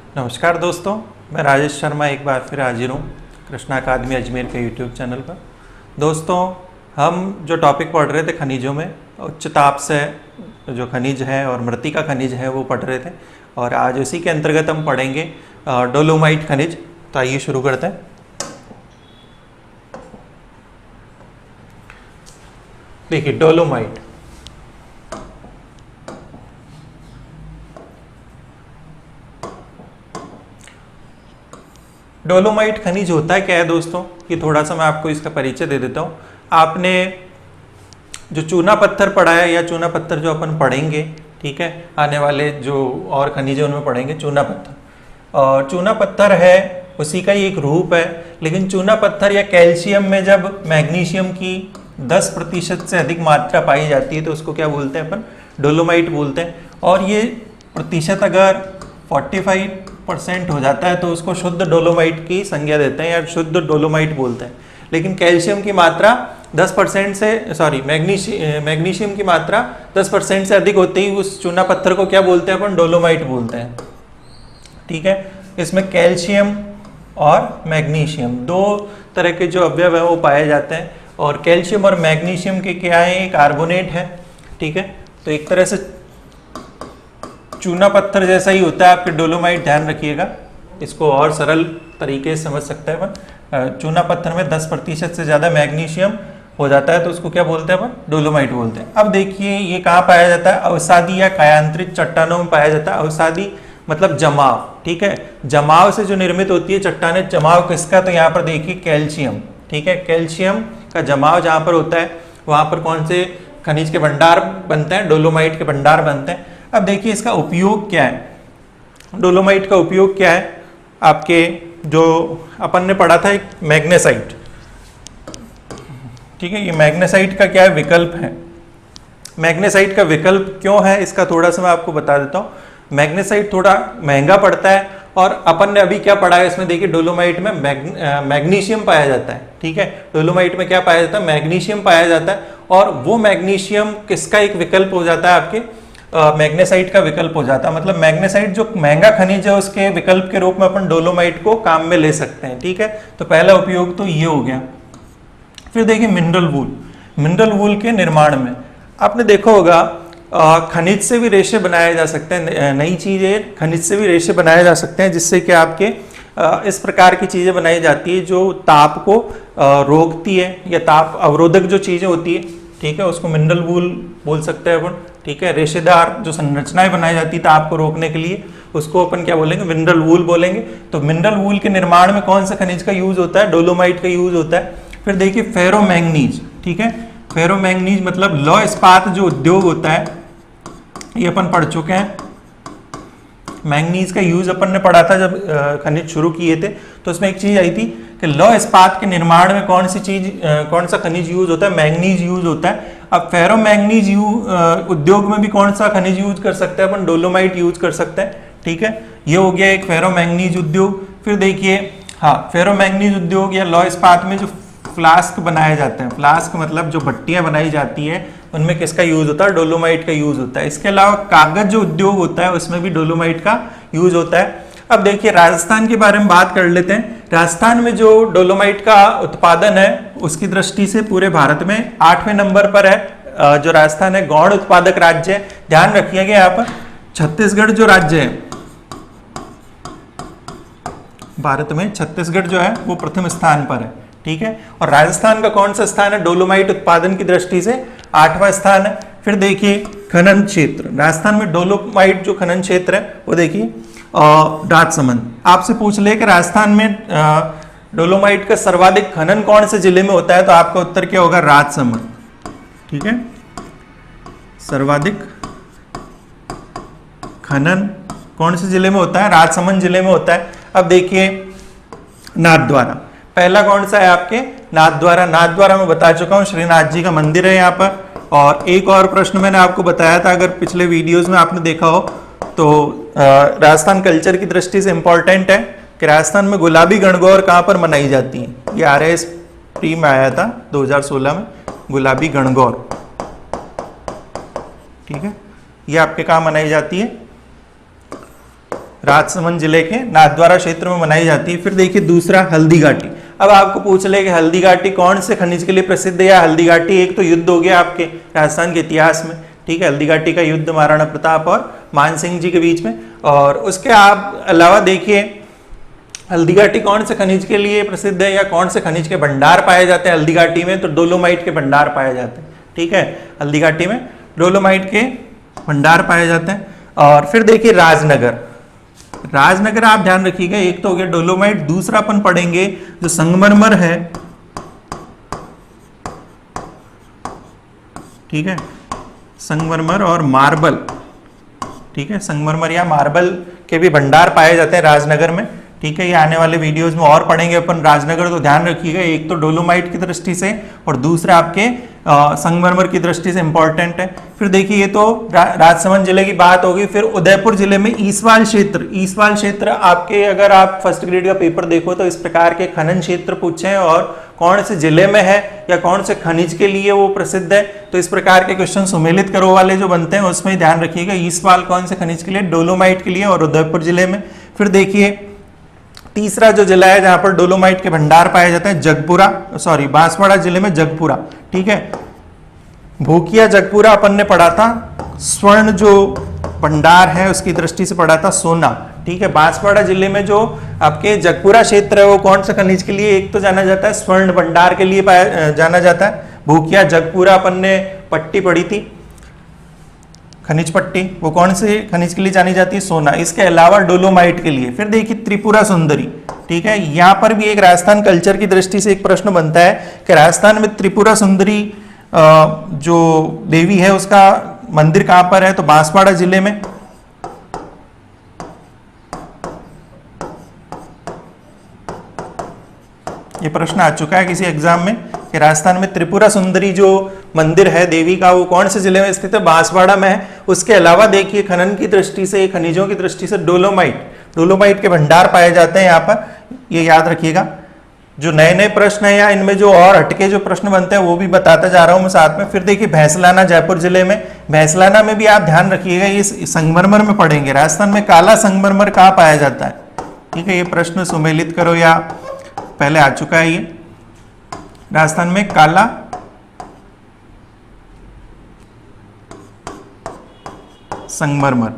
नमस्कार दोस्तों, मैं राजेश शर्मा एक बार फिर हाजिर हूँ कृष्णा अकादमी अजमेर के यूट्यूब चैनल पर। दोस्तों, हम जो टॉपिक पढ़ रहे थे खनिजों में, उच्च ताप से जो खनिज है और मृत्तिका खनिज है वो पढ़ रहे थे, और आज उसी के अंतर्गत हम पढ़ेंगे डोलोमाइट खनिज। तो आइए शुरू करते हैं। देखिए, डोलोमाइट डोलोमाइट खनिज होता है क्या है दोस्तों, कि थोड़ा सा मैं आपको इसका परिचय दे देता हूँ। आपने जो चूना पत्थर पढ़ा है या चूना पत्थर जो अपन पढ़ेंगे, ठीक है, आने वाले जो और खनिज उनमें पढ़ेंगे चूना पत्थर। और चूना पत्थर है उसी का ही एक रूप है, लेकिन चूना पत्थर या कैल्शियम में जब मैग्नीशियम की 10% से अधिक मात्रा पाई जाती है तो उसको क्या बोलते हैं अपन, डोलोमाइट बोलते हैं। और ये प्रतिशत अगर 45% हो जाता है तो उसको शुद्ध डोलोमाइट की संज्ञा देते हैं या शुद्ध डोलोमाइट बोलते हैं। लेकिन कैल्शियम की मात्रा 10% से मैग्नीशियम की मात्रा 10% से अधिक होते ही उस चूना पत्थर को क्या बोलते हैं अपन, डोलोमाइट बोलते हैं। ठीक है, इसमें कैल्शियम और मैग्नीशियम दो तरह के जो अवयव है वो पाए जाते हैं, और कैल्शियम और मैग्नीशियम के क्या है, एक कार्बोनेट है। ठीक है, तो एक तरह से चूना पत्थर जैसा ही होता है आपके डोलोमाइट, ध्यान रखिएगा, इसको और सरल तरीके से समझ सकते हैं अपन। चूना पत्थर में 10% से ज़्यादा मैग्नीशियम हो जाता है तो उसको क्या बोलते हैं अपन, डोलोमाइट बोलते हैं। अब देखिए ये कहाँ पाया जाता है, अवसादी या कायांतरित चट्टानों में पाया जाता है। अवसादी मतलब जमाव, ठीक है, जमाव से जो निर्मित होती है चट्टानें। जमाव किसका, तो यहाँ पर देखिए कैल्शियम, ठीक है, कैल्शियम का जमाव जहाँ पर होता है वहाँ पर कौन से खनिज के भंडार बनते हैं, डोलोमाइट के भंडार बनते हैं। अब देखिए इसका उपयोग क्या है, डोलोमाइट का उपयोग क्या है। आपके जो अपन ने पढ़ा था एक मैग्नेसाइट, ठीक है, ये मैग्नेसाइट का क्या है, विकल्प है। मैग्नेसाइट का विकल्प क्यों है इसका थोड़ा सा मैं आपको बता देता हूँ। मैग्नेसाइट थोड़ा महंगा पड़ता है, और अपन ने अभी क्या पढ़ा है इसमें, देखिए डोलोमाइट में मैग्नीशियम पाया जाता है। ठीक है, डोलोमाइट में क्या पाया जाता है, मैग्नीशियम पाया जाता है, और वो मैग्नीशियम किसका एक विकल्प हो जाता है, आपके मैग्नेसाइट का विकल्प हो जाता है। मतलब मैग्नेसाइट जो महंगा खनिज है उसके विकल्प के रूप में अपन डोलोमाइट को काम में ले सकते हैं। ठीक है, तो पहला उपयोग तो ये हो गया। फिर देखिए मिनरल वूल, मिनरल वूल के निर्माण में आपने देखा होगा खनिज से भी रेशे बनाए जा सकते हैं। नई चीज है, खनिज से भी रेशे बनाए जा सकते हैं, जिससे कि आपके इस प्रकार की चीजें बनाई जाती है जो ताप को रोकती है या ताप अवरोधक जो चीजें होती है। ठीक है, उसको मिनरल वूल बोल सकते हैं अपन। ठीक है, रेशेदार जो संरचनाएं बनाई जाती है ताप को रोकने के लिए, उसको अपन क्या बोलेंगे, मिनरल वूल बोलेंगे। तो मिनरल वूल के निर्माण में कौन सा खनिज का यूज होता है, डोलोमाइट का यूज होता है। फिर देखिए फेरोमैंगनीज, ठीक है, फेरोमैंगनीज मतलब लौह इस्पात जो उद्योग होता है, ये अपन पढ़ चुके हैं। मैंगनीज का यूज अपन ने पढ़ा था जब खनिज शुरू किए थे, तो उसमें एक चीज आई थी कि लौह इस्पात के निर्माण में कौन सा खनिज यूज होता है, मैंगनीज यूज होता है। अब फेरोमैंगनीज उद्योग में भी कौन सा खनिज यूज कर सकते हैं अपन, डोलोमाइट यूज कर सकते हैं। ठीक है, ये हो गया एक फेरोमैंगनीज उद्योग। फिर देखिए, हाँ, फेरोमैंगनीज उद्योग या लौह इस्पात में जो फ्लास्क बनाए जाते हैं, फ्लास्क मतलब जो भट्टियां बनाई जाती है, उनमें किसका यूज होता है, डोलोमाइट का यूज होता है। इसके अलावा कागज जो उद्योग होता है उसमें भी डोलोमाइट का यूज होता है। अब देखिए राजस्थान के बारे में बात कर लेते हैं। राजस्थान में जो डोलोमाइट का उत्पादन है उसकी दृष्टि से पूरे भारत में 8वें नंबर पर है। जो राजस्थान है गौण उत्पादक राज्य है। ध्यान रखिएगा यहाँ पर छत्तीसगढ़ जो राज्य है भारत में, छत्तीसगढ़ जो है वो प्रथम स्थान पर है। ठीक है, और राजस्थान का कौन सा स्थान है डोलोमाइट उत्पादन की दृष्टि से, 8वां स्थान है। फिर देखिए खनन क्षेत्र, राजस्थान में डोलोमाइट जो खनन क्षेत्र है वो देखिए राजसमंद। आपसे पूछ ले कि राजस्थान में डोलोमाइट का सर्वाधिक खनन कौन से जिले में होता है, तो आपका उत्तर क्या होगा, राजसमंद। ठीक है, सर्वाधिक खनन कौन से जिले में होता है, राजसमंद जिले में होता है। अब देखिए नाथद्वारा, पहला कौन सा है आपके, नाथद्वारा। नाथद्वारा मैं बता चुका हूँ, श्रीनाथ जी का मंदिर है यहाँ पर। और एक और प्रश्न मैंने आपको बताया था, अगर पिछले वीडियोस में आपने देखा हो तो राजस्थान कल्चर की दृष्टि से इंपॉर्टेंट है कि राजस्थान में गुलाबी गणगौर कहाँ पर मनाई जाती है। ये RIS प्री में आया था 2016 में, गुलाबी गणगौर। ठीक है, ये आपके कहाँ मनाई जाती है, राजसमंद जिले के नाथद्वारा क्षेत्र में बनाई जाती है। फिर देखिए दूसरा हल्दी घाटी। अब आपको पूछ ले कि हल्दी घाटी कौन से खनिज के लिए प्रसिद्ध है, या हल्दी घाटी एक तो युद्ध हो गया आपके राजस्थान के इतिहास में, ठीक है, हल्दी घाटी का युद्ध महाराणा प्रताप और मानसिंह जी के बीच में। और उसके आप अलावा देखिए हल्दी घाटी कौन से खनिज के लिए प्रसिद्ध है, या कौन से खनिज के भंडार पाए जाते हैं हल्दी घाटी में, तो डोलोमाइट के भंडार पाए जाते हैं, ठीक है, हल्दी घाटी में डोलोमाइट के भंडार पाए जाते हैं। और फिर देखिए राजनगर। राजनगर आप ध्यान रखिएगा, एक तो हो गया डोलोमाइट, दूसरा अपन पढ़ेंगे जो संगमरमर है, ठीक है, संगमरमर और मार्बल, ठीक है, संगमरमर या मार्बल के भी भंडार पाए जाते हैं राजनगर में, ठीक है। ये आने वाले वीडियोस में और पढ़ेंगे अपन राजनगर, तो ध्यान रखिएगा एक तो डोलोमाइट की दृष्टि से और दूसरा आपके संगमरमर की दृष्टि से इंपॉर्टेंट है। फिर देखिए ये तो राजसमंद जिले की बात होगी। फिर उदयपुर जिले में ईसवाल क्षेत्र, ईसवाल क्षेत्र आपके अगर आप फर्स्ट ग्रेड का पेपर देखो तो इस प्रकार के खनन क्षेत्र पूछे हैं और कौन से जिले में है या कौन से खनिज के लिए वो प्रसिद्ध है, तो इस प्रकार के क्वेश्चन सुमेलित करो वाले जो बनते हैं उसमें ध्यान रखिएगा ईसवाल कौन से खनिज के लिए, डोलोमाइट के लिए और उदयपुर जिले में। फिर देखिए तीसरा जो जिला है जहां पर डोलोमाइट के भंडार पाए जाते हैं बांसवाड़ा जिले में जगपुरा, ठीक है। भूकिया जगपुरा अपन ने पढ़ा था, स्वर्ण जो भंडार है उसकी दृष्टि से पढ़ा था सोना, ठीक है। बांसवाड़ा जिले में जो आपके जगपुरा क्षेत्र है वो कौन से खनिज के लिए एक तो जाना जाता है, स्वर्ण भंडार के लिए जाना जाता है। भूकिया जगपुरा अपन ने पट्टी पढ़ी थी, खनिज पट्टी, वो कौन से खनिज के लिए जानी जाती है, सोना। इसके अलावा डोलोमाइट के लिए। फिर देखिए त्रिपुरा सुंदरी, ठीक है, यहां पर भी एक राजस्थान कल्चर की दृष्टि से एक प्रश्न बनता है कि राजस्थान में त्रिपुरा सुंदरी जो देवी है उसका मंदिर कहां पर है, तो बांसवाड़ा जिले में। ये प्रश्न आ चुका है किसी एग्जाम में कि राजस्थान में त्रिपुरा सुंदरी जो मंदिर है देवी का वो कौन से जिले में स्थित है, बांसवाड़ा में है। उसके अलावा देखिए खनन की दृष्टि से, खनिजों की दृष्टि से डोलोमाइट के भंडार पाए जाते हैं यहाँ पर, ये याद रखिएगा। जो नए नए प्रश्न है या इनमें जो और हटके जो प्रश्न बनते हैं वो भी बताता जा रहा हूं मैं साथ में। फिर देखिए भैंसलाना जयपुर जिले में, भैंसलाना में भी आप ध्यान रखिएगा ये संगमरमर में पढ़ेंगे। राजस्थान में काला संगमरमर कहाँ पाया जाता है, ठीक है, ये प्रश्न सुमेलित करो या पहले आ चुका है। ये राजस्थान में काला संगमरमर,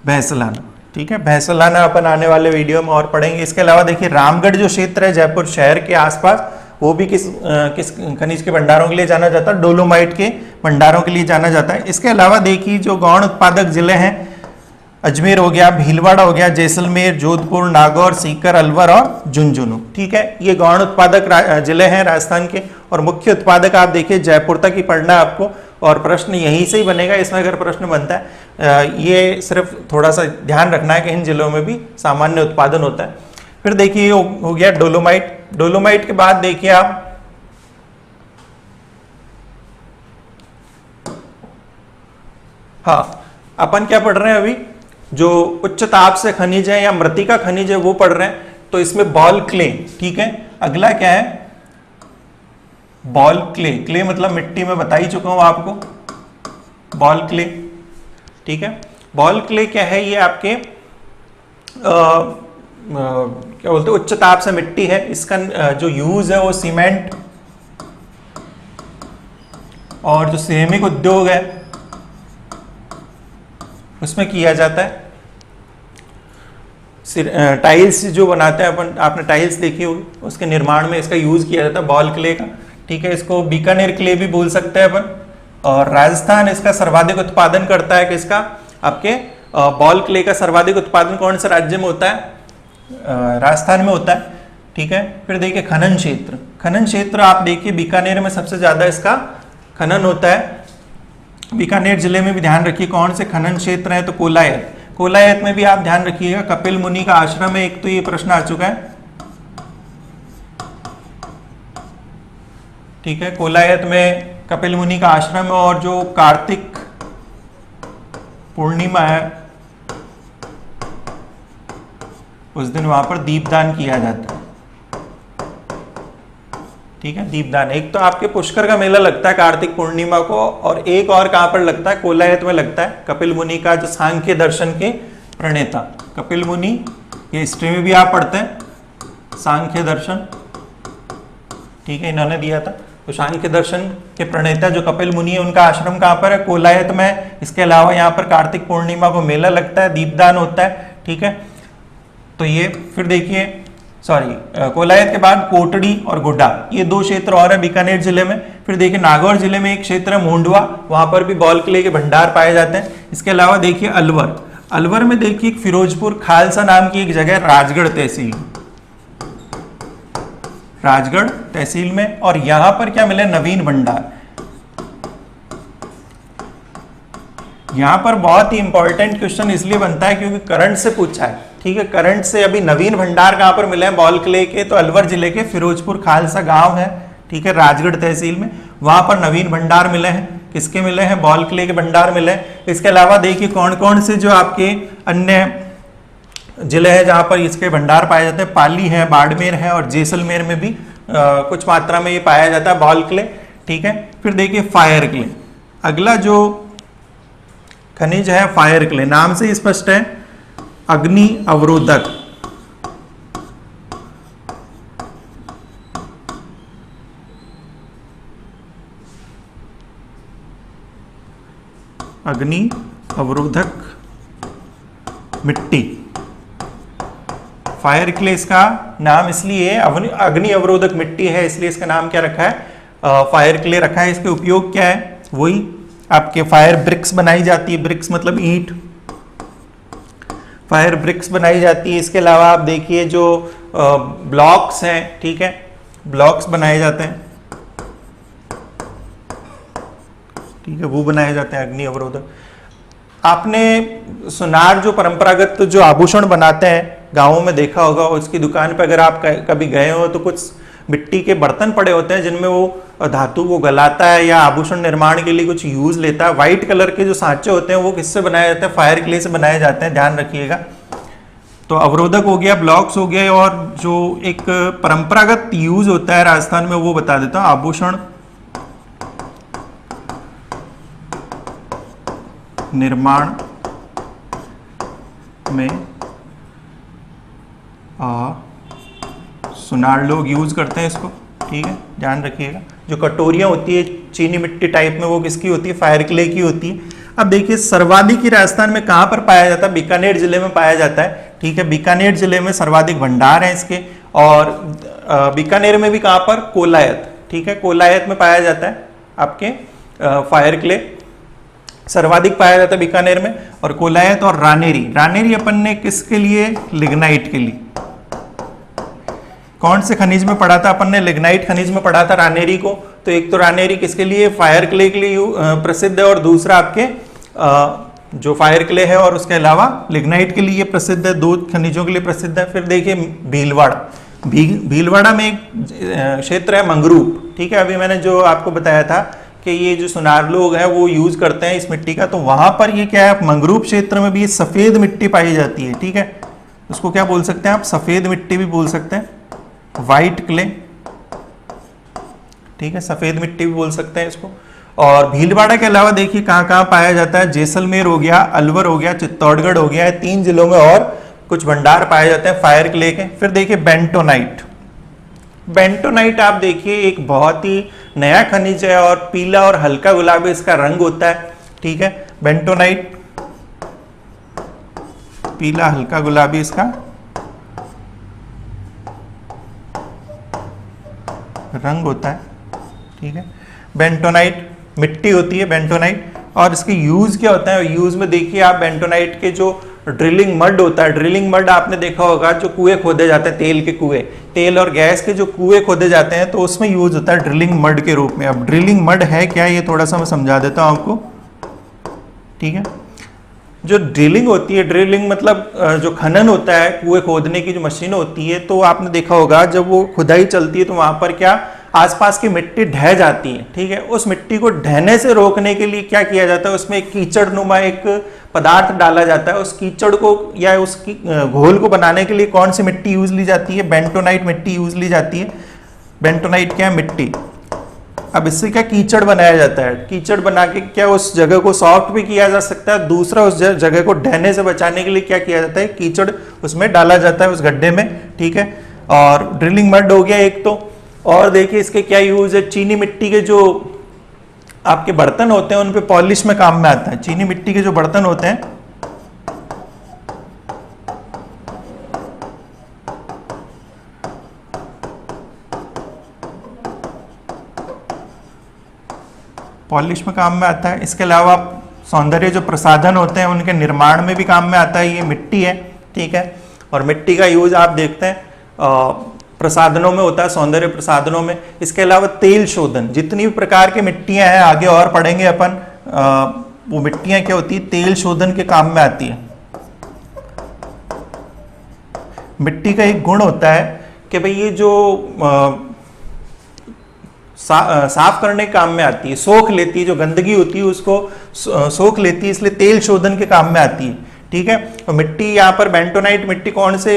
भैंसलाना, ठीक है, भैंसलाना अपन आने वाले वीडियो में और पढ़ेंगे। इसके अलावा देखिए रामगढ़ जो क्षेत्र है जयपुर शहर के आसपास, वो भी किस खनिज के भंडारों के लिए जाना जाता है, डोलोमाइट के भंडारों के लिए जाना जाता है। इसके अलावा देखिए जो गौण उत्पादक जिले हैं, अजमेर हो गया, भीलवाड़ा हो गया, जैसलमेर, जोधपुर, नागौर, सीकर, अलवर और झुंझुनू, ठीक है, ये गौण उत्पादक जिले हैं राजस्थान के। और मुख्य उत्पादक आप देखिए जयपुर तक ही पढ़ना है आपको, और प्रश्न यहीं से ही बनेगा। इसमें अगर प्रश्न बनता है ये सिर्फ थोड़ा सा ध्यान रखना है कि इन जिलों में भी सामान्य उत्पादन होता है। फिर देखिए हो गया डोलोमाइट के बाद देखिए आप अपन क्या पढ़ रहे हैं अभी, जो उच्च ताप से खनिज है या मृतिका खनिज है वो पढ़ रहे हैं। तो इसमें बॉल क्ले, ठीक है, अगला क्या है, बॉल क्ले मतलब मिट्टी में बता ही चुका हूं आपको, बॉल क्ले, ठीक है। बॉल क्ले क्या है, ये आपके क्या बोलते हैं, उच्च ताप से मिट्टी है। इसका जो यूज है वो सीमेंट और जो सिरेमिक उद्योग है उसमें किया जाता है। टाइल्स जो बनाते हैं अपन, आपने टाइल्स देखी होगी, उसके निर्माण में इसका यूज किया जाता है बॉल क्ले का, ठीक है। इसको बीकानेर क्ले भी बोल सकते हैं अपन। और राजस्थान इसका सर्वाधिक उत्पादन करता है, किसका, आपके बॉल क्ले का सर्वाधिक उत्पादन कौन से राज्य में होता है, राजस्थान में होता है, ठीक है। फिर देखिए खनन क्षेत्र आप देखिए बीकानेर में सबसे ज्यादा इसका खनन होता है। बीकानेर जिले में भी ध्यान रखिए कौन से खनन क्षेत्र है, तो कोलायत में भी आप ध्यान रखिएगा, कपिल मुनि का आश्रम है एक, तो ये प्रश्न आ चुका है, ठीक है। कोलायत में कपिल मुनि का आश्रम है और जो कार्तिक पूर्णिमा है उस दिन वहां पर दीपदान किया जाता है, ठीक है, दीपदान। एक तो आपके पुष्कर का मेला लगता है कार्तिक पूर्णिमा को, और एक और कहां पर लगता है, कोलायत में लगता है। कपिल मुनि का जो सांख्य दर्शन के प्रणेता कपिल मुनि, ये हिस्ट्री में भी आप पढ़ते हैं, सांख्य दर्शन, ठीक है, इन्होंने दिया था। तो सांख्य दर्शन के प्रणेता जो कपिल मुनि है, उनका आश्रम कहाँ पर है, कोलायत में। इसके अलावा यहाँ पर कार्तिक पूर्णिमा को मेला लगता है, दीपदान होता है, ठीक है। तो ये फिर देखिए, कोलायत के बाद कोटड़ी और गोड्डा, ये दो क्षेत्र और है बीकानेर जिले में। फिर देखिए नागौर जिले में एक क्षेत्र है मोंडवा, वहां पर भी बॉल क्ले के भंडार पाए जाते हैं। इसके अलावा देखिए अलवर, अलवर में देखिए फिरोजपुर खालसा नाम की एक जगह, राजगढ़ तहसील, राजगढ़ तहसील में। और यहां पर क्या मिले, नवीन भंडार। यहां पर बहुत ही इंपॉर्टेंट क्वेश्चन इसलिए बनता है क्योंकि करंट से पूछा है, ठीक है। करंट से अभी नवीन भंडार कहां पर मिले हैं, बॉल क्ले के, तो अलवर जिले के फिरोजपुर खालसा गांव है, ठीक है, राजगढ़ तहसील में। वहां पर नवीन भंडार मिले हैं, किसके मिले हैं, बॉल क्ले के भंडार मिले हैं। इसके अलावा देखिए कौन कौन से जो आपके अन्य जिले हैं जहां पर इसके भंडार पाए जाते हैं, पाली है, बाड़मेर है, और जैसलमेर में भी कुछ मात्रा में ये पाया जाता है बॉल क्ले, ठीक है। फिर देखिए फायर क्ले, अगला जो खनिज है फायर क्ले, नाम से स्पष्ट है, अग्नि अवरोधक। अग्नि अवरोधक मिट्टी, फायर क्ले इसका नाम इसलिए अग्नि अवरोधक मिट्टी है, इसलिए इसका नाम क्या रखा है, फायर क्ले रखा है। इसके उपयोग क्या है, वही आपके फायर ब्रिक्स बनाई जाती है, ब्रिक्स मतलब ईंट, फायर ब्रिक्स बनाई जाती है। इसके अलावा आप देखिए जो ब्लॉक्स हैं, ठीक है, ब्लॉक्स बनाए जाते हैं, ठीक है, वो बनाए जाते हैं अग्नि अवरोधक। आपने सुनार जो परंपरागत जो आभूषण बनाते हैं गांवों में देखा होगा, उसकी दुकान पे अगर आप कभी गए हो तो कुछ मिट्टी के बर्तन पड़े होते हैं जिनमें वो धातु को गलाता है या आभूषण निर्माण के लिए कुछ यूज लेता है। व्हाइट कलर के जो सांचे होते हैं वो किससे बनाए जाते हैं, फायर क्ले से बनाए जाते हैं, ध्यान रखिएगा। तो अवरोधक हो गया, ब्लॉक्स हो गए, और जो एक परंपरागत यूज होता है राजस्थान में वो बता देता हूं, आभूषण निर्माण में सुनार लोग यूज करते हैं इसको, ठीक है, ध्यान रखिएगा। जो कटोरियां होती है चीनी मिट्टी टाइप में, वो किसकी होती है, फायर क्ले की होती है। अब देखिए सर्वाधिक राजस्थान में कहां पर पाया जाता है, बीकानेर जिले में पाया जाता है, ठीक है। बीकानेर जिले में सर्वाधिक भंडार है इसके, और बीकानेर में भी कहां पर, कोलायत, ठीक है, कोलायत में पाया जाता है आपके फायर क्ले, सर्वाधिक पाया जाता है बीकानेर में। और कोलायत और रानेरी, रानेरी अपन ने किसके लिए, लिग्नाइट के लिए। कौन से खनिज में पढ़ा था अपन ने, लिग्नाइट खनिज में पढ़ा था रानेरी को। तो एक तो रानेरी किसके लिए, फायर क्ले के लिए प्रसिद्ध है, और दूसरा आपके जो फायर क्ले है और उसके अलावा लिग्नाइट के लिए प्रसिद्ध है, दो खनिजों के लिए प्रसिद्ध है। फिर देखिए भीलवाड़ा, भीलवाड़ा में एक क्षेत्र है मंगरूप, ठीक है। अभी मैंने जो आपको बताया था कि ये जो सुनार लोग हैं वो यूज करते हैं इस मिट्टी का, तो वहां पर ये क्या है, मंगरूप क्षेत्र में भी सफेद मिट्टी पाई जाती है, ठीक है। उसको क्या बोल सकते हैं आप, सफेद मिट्टी भी बोल सकते हैं, व्हाइट क्ले, ठीक है, सफेद मिट्टी भी बोल सकते हैं इसको। और भीलवाड़ा के अलावा देखिए कहां कहां पाया जाता है, जैसलमेर हो गया, अलवर हो गया, चित्तौड़गढ़ हो गया, 3 जिलों में और कुछ भंडार पाए जाते हैं फायर क्ले के। फिर देखिए बेंटोनाइट, बेंटोनाइट आप देखिए एक बहुत ही नया खनिज है, और पीला और हल्का गुलाबी इसका रंग होता है, ठीक है। बेंटोनाइट पीला हल्का गुलाबी इसका रंग होता है, ठीक है। बेंटोनाइट मिट्टी होती है बेंटोनाइट, और इसके यूज क्या होता है, यूज में देखिए आप बेंटोनाइट के जो ड्रिलिंग मड होता है, ड्रिलिंग मड आपने देखा होगा, जो कुएं खोदे जाते हैं, तेल के कुएं, तेल और गैस के जो कुएं खोदे जाते हैं, तो उसमें यूज होता है ड्रिलिंग मड के रूप में। अब ड्रिलिंग मड है क्या, ये थोड़ा सा मैं समझा देता हूं आपको, ठीक है। जो ड्रिलिंग होती है, ड्रिलिंग मतलब जो खनन होता है, कुएं खोदने की जो मशीन होती है, तो आपने देखा होगा जब वो खुदाई चलती है तो वहां पर क्या, आसपास की मिट्टी ढह जाती है, ठीक है। उस मिट्टी को ढहने से रोकने के लिए क्या किया जाता है, उसमें एक कीचड़ नुमा एक पदार्थ डाला जाता है। उस कीचड़ को या उसकी घोल को बनाने के लिए कौन सी मिट्टी यूज ली जाती है, बेंटोनाइट मिट्टी यूज ली जाती है। बेंटोनाइट क्या है? मिट्टी। अब इससे क्या कीचड़ बनाया जाता है, कीचड़ बना के क्या उस जगह को सॉफ्ट भी किया जा सकता है, दूसरा उस जगह को ढहने से बचाने के लिए क्या किया जाता है, कीचड़ उसमें डाला जाता है उस गड्ढे में, ठीक है। और ड्रिलिंग मड हो गया एक तो, और देखिए इसके क्या यूज है, चीनी मिट्टी के जो आपके बर्तन होते हैं उन पे पॉलिश में काम में आता है। चीनी मिट्टी के जो बर्तन होते हैं पॉलिश में काम में आता है। इसके अलावा सौंदर्य जो प्रसाधन होते हैं उनके निर्माण में भी काम में आता है, ये मिट्टी है, ठीक है। और मिट्टी का यूज आप देखते हैं प्रसाधनों में होता है, सौंदर्य प्रसाधनों में। इसके अलावा तेल शोधन, जितनी भी प्रकार की मिट्टियां हैं आगे और पढ़ेंगे अपन, वो मिट्टियां क्या होती है, तेल शोधन के काम में आती है। मिट्टी का एक गुण होता है कि भाई ये जो साफ करने के काम में आती है, सोख लेती है, जो गंदगी होती है उसको सोख लेती है, इसलिए तेल शोधन के काम में आती है, ठीक है। तो मिट्टी यहाँ पर बेंटोनाइट मिट्टी कौन से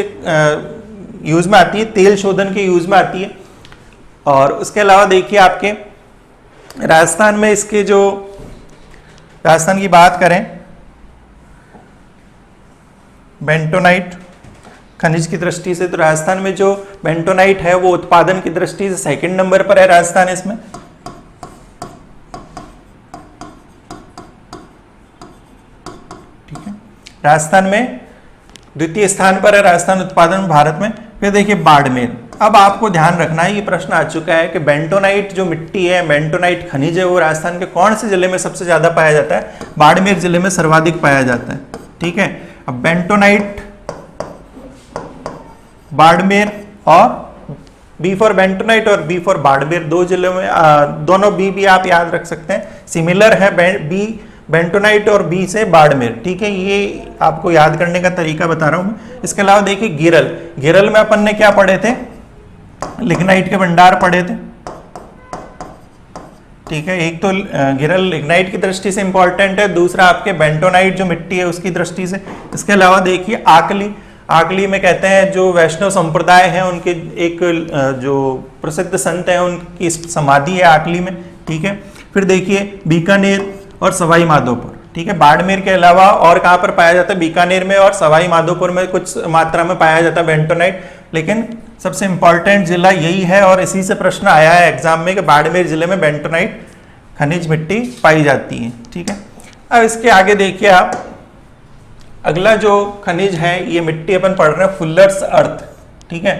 यूज में आती है, तेल शोधन के यूज में आती है। और उसके अलावा देखिए आपके राजस्थान में इसके जो, राजस्थान की बात करें, बेंटोनाइट खनिज की दृष्टि से, तो राजस्थान में जो बेंटोनाइट है वो उत्पादन की दृष्टि से सेकंड नंबर पर है राजस्थान इसमें। ठीक है, राजस्थान में द्वितीय स्थान पर है राजस्थान उत्पादन भारत में। फिर देखिए बाड़मेर। अब आपको ध्यान रखना है, ये प्रश्न आ चुका है कि बेंटोनाइट जो मिट्टी है, बेंटोनाइट खनिज है, वो राजस्थान के कौन से जिले में सबसे ज्यादा पाया जाता है? बाड़मेर जिले में सर्वाधिक पाया जाता है, ठीक है। अब बेंटोनाइट बाड़मेर, और बी फॉर बेंटोनाइट और बी फॉर बाड़मेर, दो जिलों में दोनों बी भी आप याद रख सकते हैं, सिमिलर है बी बेंटोनाइट और बी से बाड़मेर, ठीक है। ये आपको याद करने का तरीका बता रहा हूं मैं। इसके अलावा देखिए गिरल, गिरल में अपन ने क्या पढ़े थे, लिग्नाइट के भंडार पढ़े थे, ठीक है। एक तो गिरल लिग्नाइट की दृष्टि से इंपॉर्टेंट है, दूसरा आपके बेंटोनाइट जो मिट्टी है उसकी दृष्टि से। इसके अलावा देखिए आकली, आकली में कहते हैं जो वैष्णव संप्रदाय है उनके एक जो प्रसिद्ध संत है उनकी समाधि है आकली में, ठीक है। फिर देखिए बीकानेर और सवाई माधोपुर, ठीक है। बाड़मेर के अलावा और कहां पर पाया जाता है? बीकानेर में और सवाई माधोपुर में कुछ मात्रा में पाया जाता है बेंटोनाइट, लेकिन सबसे इंपॉर्टेंट जिला यही है और इसी से प्रश्न आया है एग्जाम में कि बाड़मेर जिले में बेंटोनाइट खनिज मिट्टी पाई जाती है, ठीक है। अब इसके आगे देखिए आप, अगला जो खनिज है, ये मिट्टी अपन पढ़ रहे हैं फुल्लर्स अर्थ, ठीक है।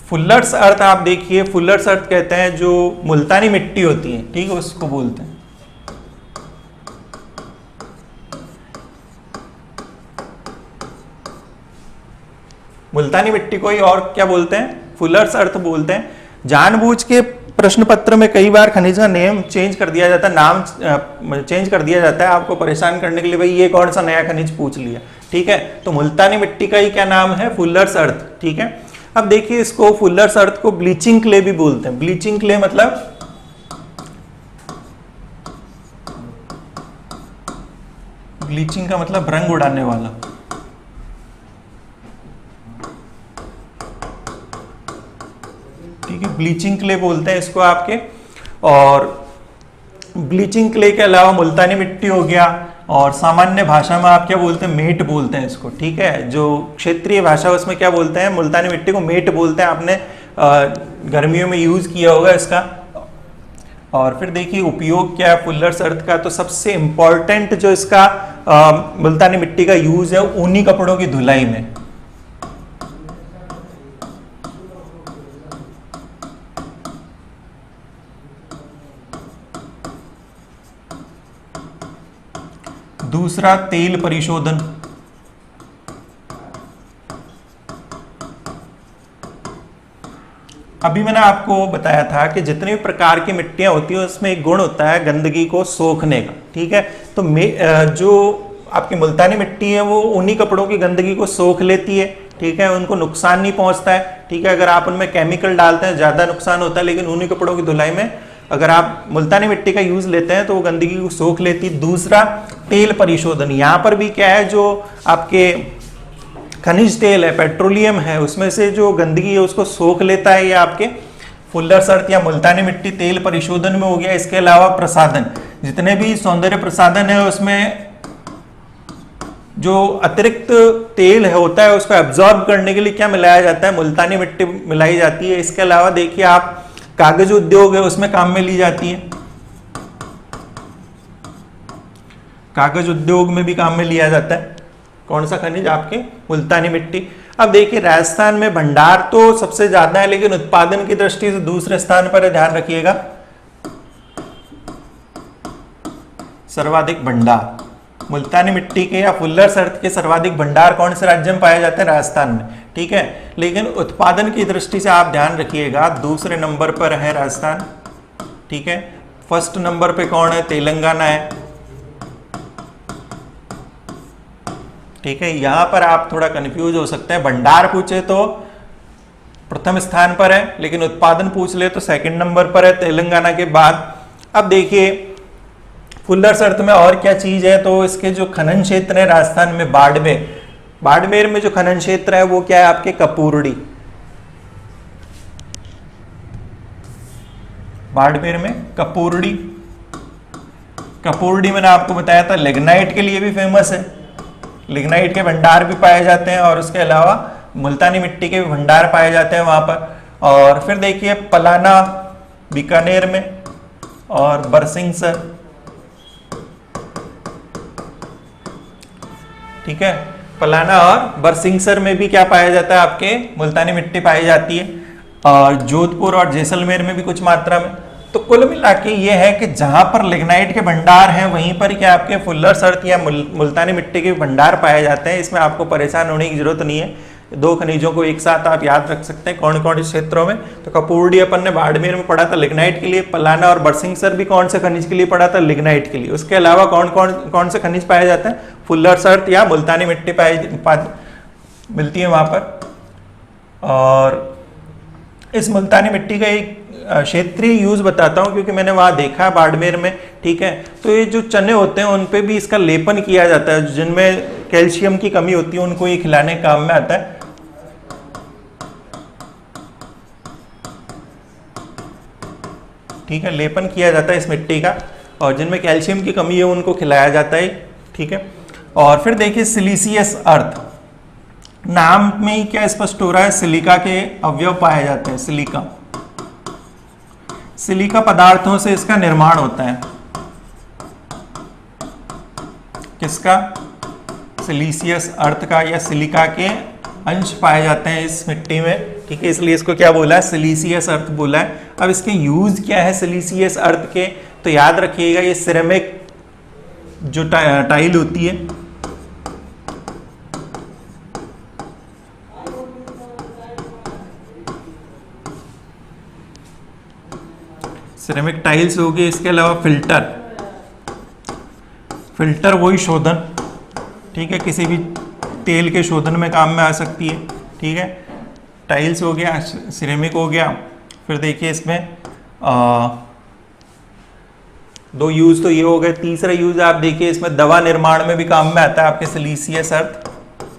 फुल्लर्स अर्थ आप देखिए, फुल्लर्स अर्थ कहते हैं जो मुल्तानी मिट्टी होती है, ठीक है, उसको बोलते हैं। मुल्तानी मिट्टी को ही और क्या बोलते हैं? फुल्लर्स अर्थ बोलते हैं। जानबूझ के प्रश्न पत्र में कई बार खनिज का नेम चेंज कर दिया जाता है, नाम चेंज कर दिया जाता है आपको परेशान करने के लिए, भाई ये कौन सा नया खनिज पूछ लिया, ठीक है। तो मुल्तानी मिट्टी का ही क्या नाम है? फुल्लर्स अर्थ, ठीक है। अब देखिए इसको फुल्लर्स अर्थ को ब्लीचिंग क्ले भी बोलते हैं। ब्लीचिंग क्ले मतलब ब्लीचिंग का मतलब रंग उड़ाने वाला, ठीक है, ब्लीचिंग क्ले बोलते हैं इसको आपके। और ब्लीचिंग क्ले के अलावा मुल्तानी मिट्टी हो गया, और सामान्य भाषा में आप क्या बोलते हैं? मेट बोलते हैं इसको, ठीक है। जो क्षेत्रीय भाषा उसमें क्या बोलते हैं? मुल्तानी मिट्टी को मेट बोलते हैं। आपने गर्मियों में यूज किया होगा इसका। और फिर देखिए उपयोग क्या है फुल्लर्स अर्थ का, तो सबसे इंपॉर्टेंट जो इसका मुल्तानी मिट्टी का यूज है ऊनी कपड़ों की धुलाई में। दूसरा तेल परिशोधन, अभी मैंने आपको बताया था कि जितने भी प्रकार की मिट्टियां होती है उसमें एक गुण होता है गंदगी को सोखने का, ठीक है। तो जो आपकी मुल्तानी मिट्टी है वो ऊनी कपड़ों की गंदगी को सोख लेती है, ठीक है, उनको नुकसान नहीं पहुंचता है, ठीक है। अगर आप उनमें केमिकल डालते हैं ज्यादा नुकसान होता है, लेकिन ऊनी कपड़ों की धुलाई में अगर आप मुल्तानी मिट्टी का यूज लेते हैं तो वो गंदगी को सोख लेती है। दूसरा तेल परिशोधन, यहाँ पर भी क्या है, जो आपके खनिज तेल है, पेट्रोलियम है, उसमें से जो गंदगी है उसको सोख लेता है ये आपके फुल्लर्स अर्थ या मुल्तानी मिट्टी तेल परिशोधन में हो गया। इसके अलावा प्रसाधन, जितने भी सौंदर्य प्रसाधन है उसमें जो अतिरिक्त तेल है होता है उसको एब्जॉर्ब करने के लिए क्या मिलाया जाता है, मुल्तानी मिट्टी मिलाई जाती है। इसके अलावा देखिए आप कागज उद्योग है उसमें काम में ली जाती है, कागज उद्योग में भी काम में लिया जाता है कौन सा खनिज, आपके मुल्तानी मिट्टी। अब देखिए राजस्थान में भंडार तो सबसे ज्यादा है, लेकिन उत्पादन की दृष्टि से दूसरे स्थान पर है, ध्यान रखिएगा। सर्वाधिक भंडार मुल्तानी मिट्टी के या फुल्लर्स अर्थ के सर्वाधिक भंडार कौन से राज्य में पाए जाते हैं, राजस्थान में, ठीक है। लेकिन उत्पादन की दृष्टि से आप ध्यान रखिएगा दूसरे नंबर पर है राजस्थान, ठीक है। फर्स्ट नंबर पे कौन है, तेलंगाना है, ठीक है। यहां पर आप थोड़ा कंफ्यूज हो सकते हैं, भंडार पूछे तो प्रथम स्थान पर है, लेकिन उत्पादन पूछ ले तो सेकंड नंबर पर है तेलंगाना के बाद। अब देखिए फुल्लर्स अर्थ में और क्या चीज है, तो इसके जो खनन क्षेत्र है राजस्थान में, बाड़मेर में जो खनन क्षेत्र है वो क्या है, आपके कपूरड़ी, बाड़मेर में कपूरड़ी मैंने आपको बताया था लिग्नाइट के लिए भी फेमस है, लिग्नाइट के भंडार भी पाए जाते हैं, और उसके अलावा मुल्तानी मिट्टी के भी भंडार पाए जाते हैं वहां पर। और फिर देखिए पलाना बीकानेर में, और बरसिंहसर, ठीक है। पलाना और बरसिंहसर में भी क्या पाया जाता है, आपके मुल्तानी मिट्टी पाई जाती है, और जोधपुर और जैसलमेर में भी कुछ मात्रा में। तो कुल मिला के ये है कि जहां पर लिग्नाइट के भंडार हैं वहीं पर क्या आपके फुल्लर्स अर्थ या मुल्तानी मिट्टी के भंडार पाए जाते हैं। इसमें आपको परेशान होने की जरूरत नहीं है, दो खनिजों को एक साथ आप याद रख सकते हैं कौन कौन से क्षेत्रों में। तो कपूरड़ी अपन ने बाड़मेर में पढ़ा था लिग्नाइट के लिए, पलाना और बरसिंहसर भी कौन से खनिज के लिए पढ़ा था, लिग्नाइट के लिए। उसके अलावा कौन से खनिज पाए जाते हैं, फुल्लर्स अर्थ या मुल्तानी मिट्टी मिलती है वहां पर। और इस मुल्तानी मिट्टी का एक क्षेत्रीय यूज बताता हूं, क्योंकि मैंने वहां देखा है बाड़मेर में, ठीक है। तो ये जो चने होते हैं उन पे भी इसका लेपन किया जाता है, जिनमें कैल्शियम की कमी होती है उनको ये खिलाने काम में आता है। ठीक है, लेपन किया जाता है इस मिट्टी का, और जिनमें कैल्शियम की कमी है उनको खिलाया जाता है, ठीक है। और फिर देखिए सिलिसियस अर्थ, नाम में ही क्या स्पष्ट हो रहा है, सिलिका के अवयव पाए जाते हैं, सिलिका पदार्थों से इसका निर्माण होता है, किसका, सिलिसियस अर्थ का, या सिलिका के अंश पाए जाते हैं इस मिट्टी में, ठीक है। इसलिए इसको क्या बोला है, सिलिसियस अर्थ बोला है। अब इसके यूज क्या है सिलिसियस अर्थ के, तो याद रखिएगा ये सिरेमिक जो टाइल होती है, सिरेमिक टाइल्स होगी। इसके अलावा फिल्टर वही शोधन, ठीक है, किसी भी तेल के शोधन में काम में आ सकती है, ठीक है। टाइल्स हो गया, सिरेमिक हो गया। फिर देखिए इसमें दो यूज तो ये हो गए। तीसरा यूज आप देखिए इसमें दवा निर्माण में भी काम में आता है, आपके सिलिसियस अर्थ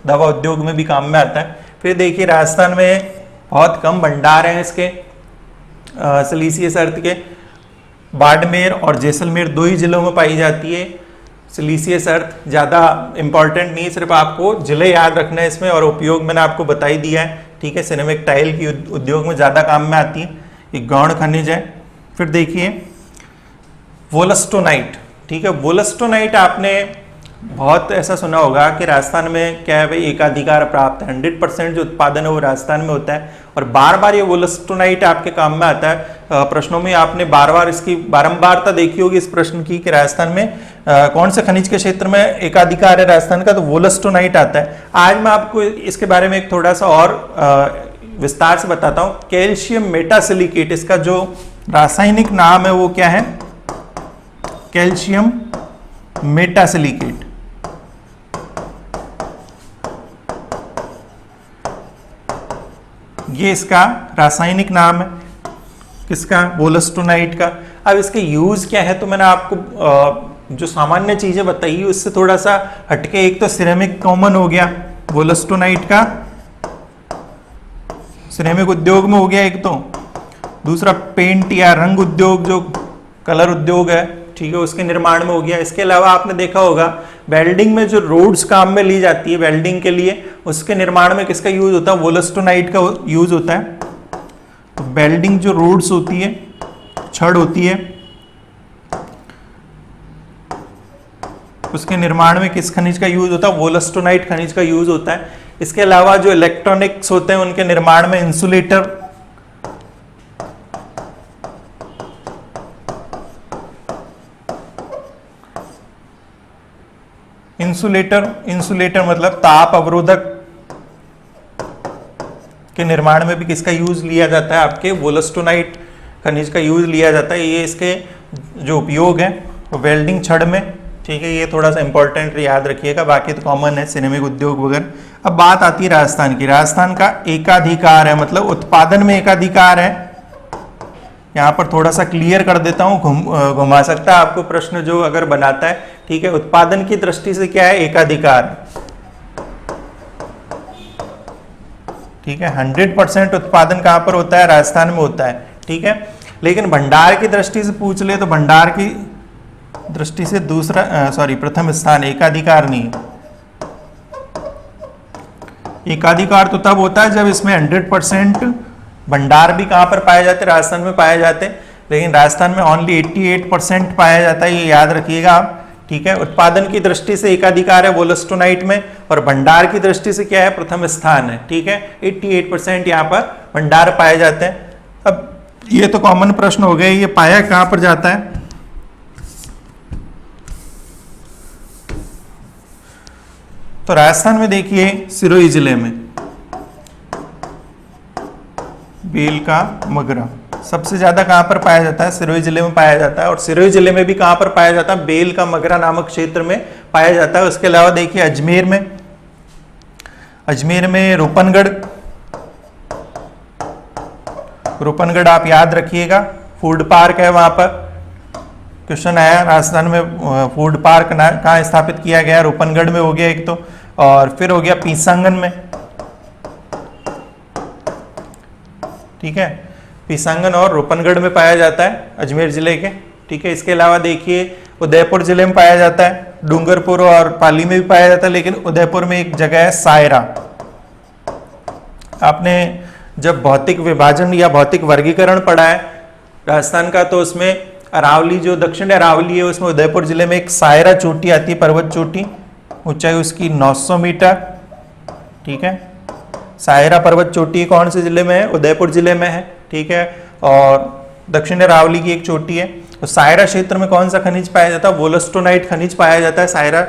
दवा उद्योग में भी काम में आता है। फिर देखिए राजस्थान में बहुत कम भंडार हैं इसके सिलिसियस अर्थ के, बाड़मेर और जैसलमेर दो ही जिलों में पाई जाती है सिलिसियस अर्थ। ज़्यादा इंपॉर्टेंट नहीं, सिर्फ आपको जिले याद रखना है इसमें, और उपयोग मैंने आपको बता ही दिया है, ठीक है। सिरेमिक टाइल की उद्योग में ज़्यादा काम में आती है, एक गौण खनिज है। फिर देखिए वोलस्टोनाइट, ठीक है। वोलस्टोनाइट आपने बहुत ऐसा सुना होगा कि राजस्थान में क्या है भाई, एकाधिकार प्राप्त है, 100% जो उत्पादन है वो राजस्थान में होता है, और बार बार ये वोलस्टोनाइट आपके काम में आता है। प्रश्नों में आपने बार बार इसकी बारंबारता देखी होगी इस प्रश्न की कि राजस्थान में कौन से खनिज के क्षेत्र में एकाधिकार है राजस्थान का, तो वोलस्टोनाइट आता है। आज मैं आपको इसके बारे में एक थोड़ा सा और विस्तार से बताता हूँ। कैल्शियम मेटासिलिकेट, इसका जो रासायनिक नाम है वो क्या है, कैल्शियम मेटासिलिकेट। ये इसका रासायनिक नाम है, किसका, वोलस्टोनाइट का। अब इसके यूज क्या है, तो मैंने आपको जो सामान्य चीजें बताई उससे थोड़ा सा हटके, एक तो सिरेमिक कॉमन हो गया वोलस्टोनाइट का, सिरेमिक उद्योग में हो गया एक तो, दूसरा पेंट या रंग उद्योग, जो कलर उद्योग है, ठीक है, उसके निर्माण में हो गया। इसके अलावा आपने देखा होगा वेल्डिंग में जो रोड्स काम में ली जाती है वेल्डिंग के लिए, उसके निर्माण में किसका यूज होता है? वोलस्टोनाइट का यूज होता है। तो वेल्डिंग जो रोड्स होती है, छड़ होती है, उसके निर्माण में किस खनिज का यूज होता है? वोलस्टोनाइट खनिज का यूज होता है। इसके अलावा जो इलेक्ट्रॉनिक्स होते हैं उनके निर्माण में इंसुलेटर, इंसुलेटर मतलब ताप अवरोधक के निर्माण में भी किसका यूज लिया जाता है? आपके वोलस्टोनाइट खनिज का यूज लिया जाता है। ये इसके जो उपयोग है वो वेल्डिंग छड़ में, ठीक है, ये थोड़ा सा इंपॉर्टेंट याद रखिएगा, बाकी तो कॉमन है, सिरेमिक उद्योग वगैरह। अब बात आती है राजस्थान की। राजस्थान का एकाधिकार है, मतलब उत्पादन में एकाधिकार है। यहाँ पर थोड़ा सा क्लियर कर देता हूँ, घुमा सकता है आपको प्रश्न जो अगर बनाता है, ठीक है। उत्पादन की दृष्टि से क्या है? एकाधिकार, ठीक है। 100% उत्पादन कहाँ पर होता है? राजस्थान में होता है, ठीक है। लेकिन भंडार की दृष्टि से पूछ ले तो भंडार की दृष्टि से प्रथम स्थान, एकाधिकार नहीं। एकाधिकार तो तब होता है जब इसमें 100% भंडार भी कहां पर पाए जाते हैं? राजस्थान में पाए जाते हैं। लेकिन राजस्थान में ओनली 88% पाया जाता है, ये याद रखिएगा आप, ठीक है। उत्पादन की दृष्टि से एकाधिकार है वोलस्टोनाइट में, और भंडार की दृष्टि से क्या है? प्रथम स्थान है, ठीक है। 88% यहाँ पर भंडार पाए जाते हैं। अब ये तो कॉमन प्रश्न हो गए, ये पाया कहां पर जाता है? तो राजस्थान में देखिए सिरोही जिले में बेल का मगरा सबसे ज्यादा कहां पर पाया जाता है? सिरोही जिले में पाया जाता है। और सिरोही जिले में भी कहां पर पाया जाता है? बेल का मगरा नामक क्षेत्र में पाया जाता है। उसके अलावा देखिए अजमेर में रूपनगढ़ आप याद रखिएगा, फूड पार्क है वहां पर। क्वेश्चन आया राजस्थान में फूड पार्क कहाँ स्थापित किया गया? रूपनगढ़ में हो गया एक तो, और फिर हो गया पीसांगन में, ठीक है। पीसांगन और रूपनगढ़ में पाया जाता है अजमेर जिले के, ठीक है। इसके अलावा देखिए उदयपुर जिले में पाया जाता है, डूंगरपुर और पाली में भी पाया जाता है, लेकिन उदयपुर में एक जगह है सायरा। आपने जब भौतिक विभाजन या भौतिक वर्गीकरण पढ़ा है राजस्थान का, तो उसमें अरावली, जो दक्षिण अरावली है, उसमें उदयपुर जिले में एक सायरा चोटी आती है, पर्वत चोटी, ऊंचाई उसकी 900 मीटर, ठीक है। सायरा पर्वत चोटी कौन से जिले में है? उदयपुर जिले में है, ठीक है। और दक्षिण अरावली की एक चोटी है। तो सायरा क्षेत्र में कौन सा खनिज पाया जाता है? वोलस्टोनाइट खनिज पाया जाता है। सायरा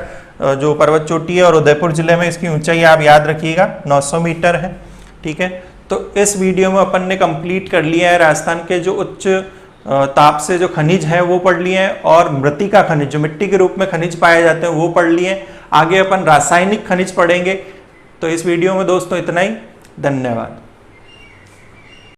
जो पर्वत चोटी है, और उदयपुर जिले में इसकी ऊंचाई आप याद रखिएगा 900 मीटर है, ठीक है। तो इस वीडियो में अपन ने कंप्लीट कर लिया है राजस्थान के जो उच्च ताप से जो खनिज है वो पढ़ लिए हैं, और मृत्तिका खनिज जो मिट्टी के रूप में खनिज पाए जाते हैं वो पढ़ लिए। आगे अपन रासायनिक खनिज पढ़ेंगे। तो इस वीडियो में दोस्तों इतना ही, धन्यवाद।